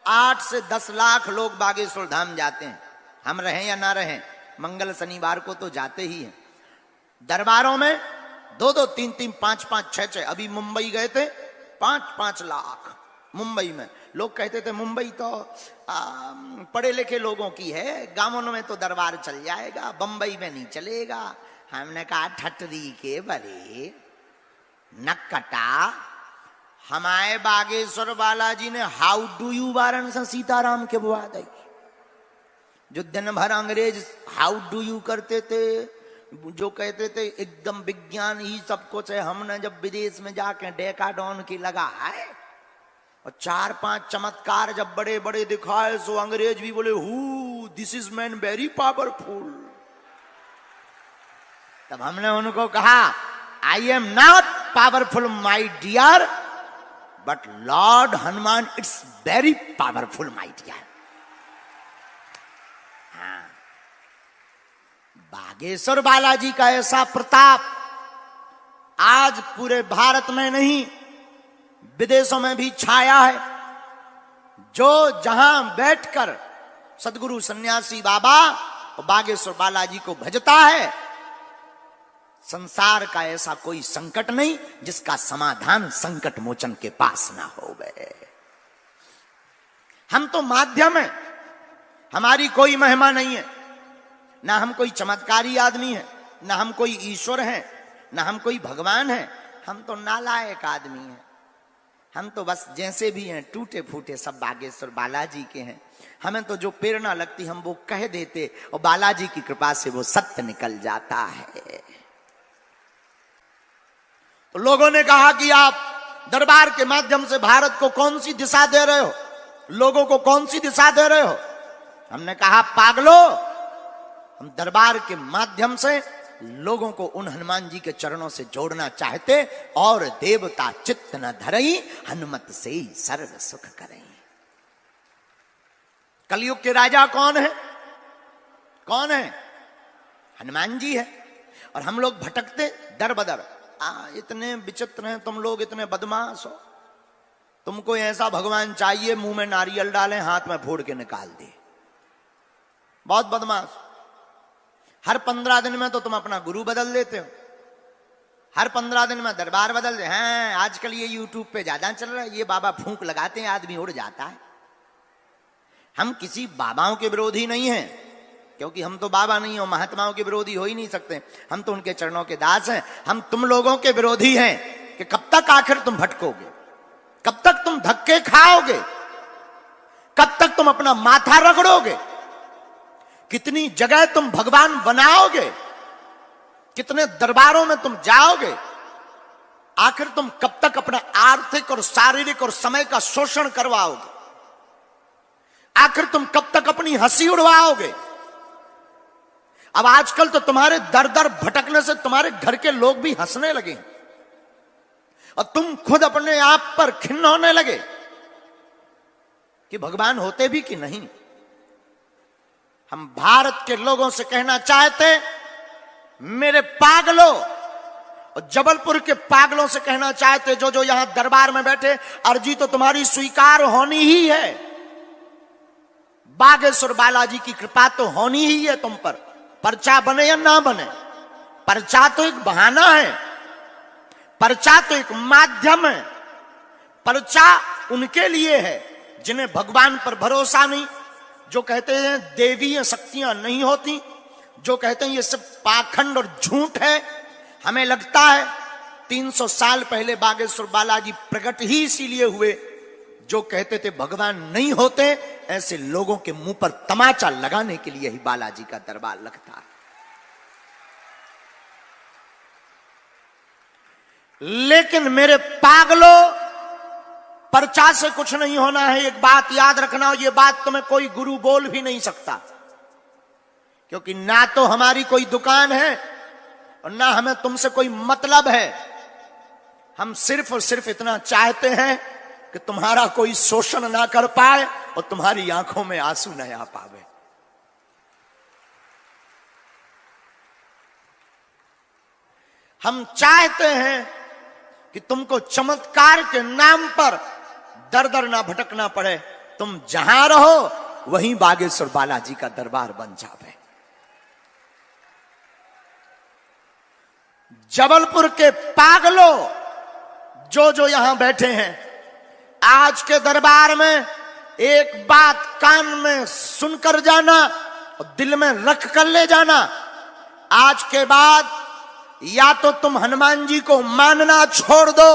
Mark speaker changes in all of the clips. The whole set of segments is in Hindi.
Speaker 1: 8 से 10 लाख लोग बागेश्वर धाम जाते हैं, हम रहें या ना रहें, मंगल शनिवार को तो जाते ही हैं। दरबारों में 2-2, 3-3, 5-5, 6-6, अभी मुंबई गए थे 5-5 लाख। मुंबई में लोग कहते थे मुंबई तो पढ़े लिखे लोगों की है, गांवों में तो दरबार चल जाएगा, बंबई में नहीं चलेगा। हमने कहा ठटरी के बरे नक्कटा, हमारे बागेश्वर बालाजी ने how do you Varanasi Sitaram के बुआ दी। जो दिन भर अंग्रेज हाउ डू यू करते थे, जो कहते थे एकदम विज्ञान ही सब कुछ है, हमने जब विदेश में जाके डेकाडॉन की लगा है और 4-5 चमत्कार जब बड़े बड़े दिखाए, सो अंग्रेज भी बोले who this is man very powerful. तब हमने उनको कहा I am not powerful my dear, but lord Hanuman it's very powerful my dear. Bageshwar Balaji का ऐसा प्रताप आज पूरे भारत में नहीं विदेशों में भी छाया है। जो जहां बैठकर सदगुरु सन्यासी बाबा और बागेश्वर बालाजी को भजता है, संसार का ऐसा कोई संकट नहीं जिसका समाधान संकट मोचन के पास ना हो गए। हम तो माध्यम है, हमारी कोई महिमा नहीं है, ना हम कोई चमत्कारी आदमी है, ना हम कोई ईश्वर है, ना हम कोई भगवान है। हम तो नालायक आदमी हैं। हम तो बस जैसे भी हैं टूटे फूटे सब बागेश्वर बालाजी के हैं। हमें तो जो प्रेरणा लगती हम वो कह देते और बालाजी की कृपा से वो सत्य निकल जाता है। तो लोगों ने कहा कि आप दरबार के माध्यम से भारत को कौन सी दिशा दे रहे हो, लोगों को कौन सी दिशा दे रहे हो। हमने कहा पागलो, हम दरबार के माध्यम से लोगों को उन हनुमान जी के चरणों से जोड़ना चाहते, और देवता चित्त न धरई हनुमत से ही सर्व सुख करें। कलयुग के राजा कौन है? कौन है? हनुमान जी है। और हम लोग भटकते दर बदर। इतने विचित्र हैं तुम लोग, इतने बदमाश हो। तुमको ऐसा भगवान चाहिए मुंह में नारियल डालें, हाथ में फोड़ के निकाल दे। बहुत बदमाश। हर 15 दिन में तो तुम अपना गुरु बदल देते हो, हर 15 दिन में दरबार बदल दे हैं। आजकल ये यूट्यूब पे ज्यादा चल रहा है, ये बाबा फूंक लगाते हैं आदमी उड़ जाता है। हम किसी बाबाओं के विरोधी नहीं हैं, क्योंकि हम तो बाबा नहीं हो, महात्माओं के विरोधी हो ही नहीं सकते। हम तो उनके चरणों के दास हैं। हम तुम लोगों के विरोधी हैं कि कब तक आखिर तुम भटकोगे, कब तक तुम धक्के खाओगे, कब तक तुम अपना माथा रगड़ोगे, कितनी जगह तुम भगवान बनाओगे, कितने दरबारों में तुम जाओगे। आखिर तुम कब तक अपना आर्थिक और शारीरिक और समय का शोषण करवाओगे। आखिर तुम कब तक अपनी हंसी उड़वाओगे। अब आजकल तो तुम्हारे दर दर भटकने से तुम्हारे घर के लोग भी हंसने लगे और तुम खुद अपने आप पर खिन्न होने लगे कि भगवान होते भी कि नहीं। हम भारत के लोगों से कहना चाहते, मेरे पागलों, और जबलपुर के पागलों से कहना चाहते जो जो यहां दरबार में बैठे, अर्जी तो तुम्हारी स्वीकार होनी ही है। बागेश्वर बालाजी की कृपा तो होनी ही है तुम पर, पर्चा बने या ना बने। पर्चा तो एक बहाना है, पर्चा तो एक माध्यम है। पर्चा उनके लिए है जिन्हें भगवान पर भरोसा नहीं, जो कहते हैं देवीय शक्तियां नहीं होती, जो कहते हैं ये सब पाखंड और झूठ है। हमें लगता है 300 साल पहले बागेश्वर बालाजी प्रकट ही इसीलिए हुए, जो कहते थे भगवान नहीं होते, ऐसे लोगों के मुंह पर तमाचा लगाने के लिए ही बालाजी का दरबार लगता है। लेकिन मेरे पागलों, पर्चा से कुछ नहीं होना है। एक बात याद रखना, ये बात तुम्हें कोई गुरु बोल भी नहीं सकता, क्योंकि ना तो हमारी कोई दुकान है और ना हमें तुमसे कोई मतलब है। हम सिर्फ और सिर्फ इतना चाहते हैं कि तुम्हारा कोई शोषण ना कर पाए और तुम्हारी आंखों में आंसू न आ पावे। हम चाहते हैं कि तुमको चमत्कार के नाम पर दर दर ना भटकना पड़े, तुम जहां रहो वहीं बागेश्वर बालाजी का दरबार बन जावे। जबलपुर के पागलों जो यहां बैठे हैं, आज के दरबार में एक बात कान में सुनकर जाना और दिल में रख कर ले जाना, आज के बाद या तो तुम हनुमान जी को मानना छोड़ दो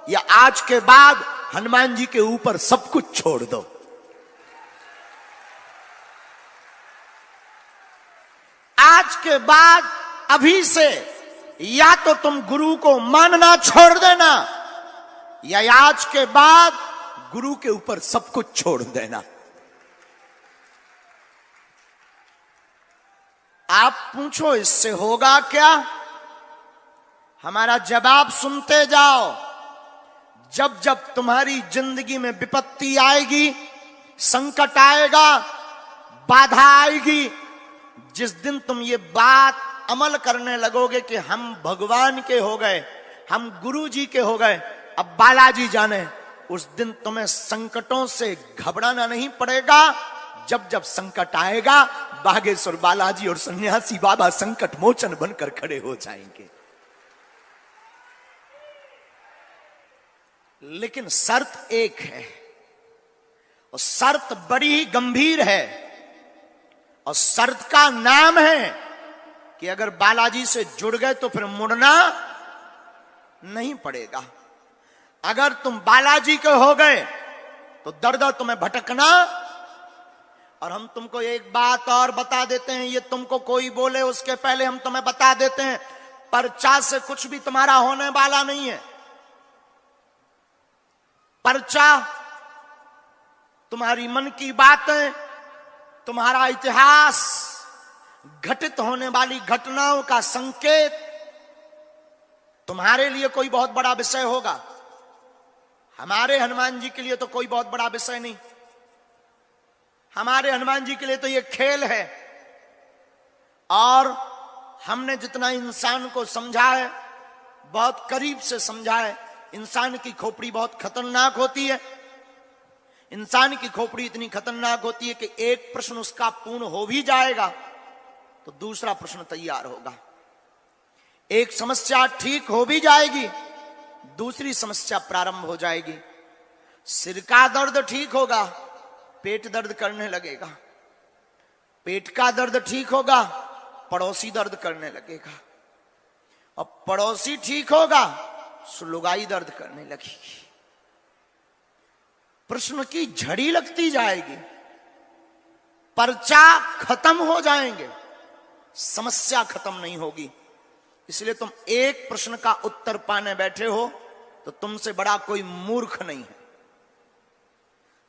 Speaker 1: या आज के बाद हनुमान जी के ऊपर सब कुछ छोड़ दो। आज के बाद अभी से या तो तुम गुरु को मानना छोड़ देना या आज के बाद गुरु के ऊपर सब कुछ छोड़ देना। आप पूछो इससे होगा क्या? हमारा जवाब सुनते जाओ। जब जब तुम्हारी जिंदगी में विपत्ति आएगी, संकट आएगा, बाधा आएगी, जिस दिन तुम ये बात अमल करने लगोगे कि हम भगवान के हो गए, हम गुरु जी के हो गए, अब बालाजी जाने, उस दिन तुम्हें संकटों से घबराना नहीं पड़ेगा। जब जब संकट आएगा, बागेश्वर बालाजी और सन्यासी बाबा संकट मोचन बनकर खड़े हो जाएंगे। लेकिन शर्त एक है, और शर्त बड़ी ही गंभीर है, और शर्त का नाम है कि अगर बालाजी से जुड़ गए तो फिर मुड़ना नहीं पड़ेगा। अगर तुम बालाजी के हो गए तो दर दर तुम्हें भटकना। और हम तुमको एक बात और बता देते हैं, ये तुमको कोई बोले उसके पहले हम तुम्हें बता देते हैं, पर्चा से कुछ भी तुम्हारा होने वाला नहीं है। पर्चा तुम्हारी मन की बातें, तुम्हारा इतिहास, घटित होने वाली घटनाओं का संकेत तुम्हारे लिए कोई बहुत बड़ा विषय होगा। हमारे हनुमान जी के लिए तो कोई बहुत बड़ा विषय नहीं। हमारे हनुमान जी के लिए तो ये खेल है। और हमने जितना इंसान को समझा है, बहुत करीब से समझा है, इंसान की खोपड़ी बहुत खतरनाक होती है। इंसान की खोपड़ी इतनी खतरनाक होती है कि एक प्रश्न उसका पूर्ण हो भी जाएगा तो दूसरा प्रश्न तैयार होगा। एक समस्या ठीक हो भी जाएगी, दूसरी समस्या प्रारंभ हो जाएगी। सिर का दर्द ठीक होगा, पेट दर्द करने लगेगा। पेट का दर्द ठीक होगा, पड़ोसी दर्द करने लगेगा। और पड़ोसी ठीक होगा, सुलगाई दर्द करने लगेगी। प्रश्न की झड़ी लगती जाएगी, पर्चा खत्म हो जाएंगे, समस्या खत्म नहीं होगी। इसलिए तुम एक प्रश्न का उत्तर पाने बैठे हो तो तुमसे बड़ा कोई मूर्ख नहीं है।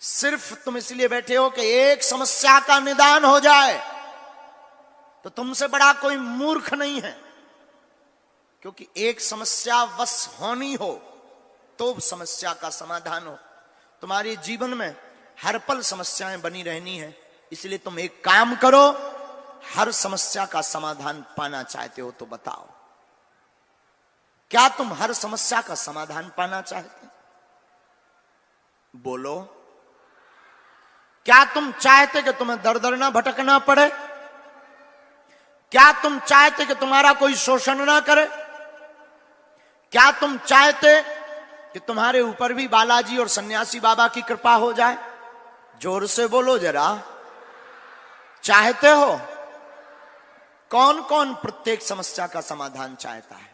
Speaker 1: सिर्फ तुम इसलिए बैठे हो कि एक समस्या का निदान हो जाए, तो तुमसे बड़ा कोई मूर्ख नहीं है। क्योंकि एक समस्या बस होनी हो तो समस्या का समाधान हो। तुम्हारे जीवन में हर पल समस्याएं बनी रहनी है। इसलिए तुम एक काम करो, हर समस्या का समाधान पाना चाहते हो तो बताओ, क्या तुम हर समस्या का समाधान पाना चाहते? बोलो। क्या तुम चाहते कि तुम्हें दर दर ना भटकना पड़े? क्या तुम चाहते कि तुम्हारा कोई शोषण ना करे? क्या तुम चाहते कि तुम्हारे ऊपर भी बालाजी और सन्यासी बाबा की कृपा हो जाए? जोर से बोलो जरा, चाहते हो? कौन कौन प्रत्येक समस्या का समाधान चाहता है?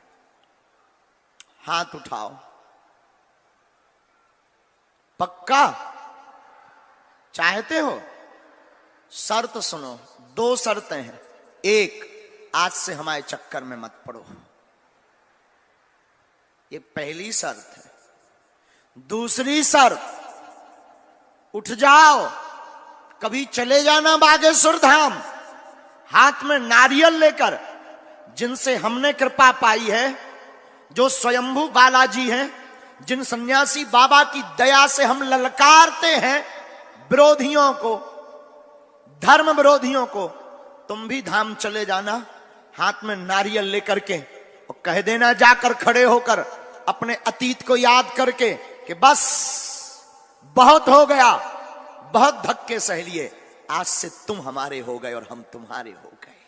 Speaker 1: हाथ उठाओ। पक्का चाहते हो? शर्त सुनो, दो शर्तें हैं। एक, आज से हमारे चक्कर में मत पड़ो, ये पहली शर्त है। दूसरी शर्त, उठ जाओ, कभी चले जाना बागेश्वर धाम, हाथ में नारियल लेकर, जिनसे हमने कृपा पाई है, जो स्वयंभू बालाजी हैं, जिन सन्यासी बाबा की दया से हम ललकारते हैं विरोधियों को, धर्म विरोधियों को। तुम भी धाम चले जाना, हाथ में नारियल लेकर के, और कह देना जाकर खड़े होकर अपने अतीत को याद करके कि बस बहुत हो गया, बहुत धक्के सह लिए, आज से तुम हमारे हो गए और हम तुम्हारे हो गए।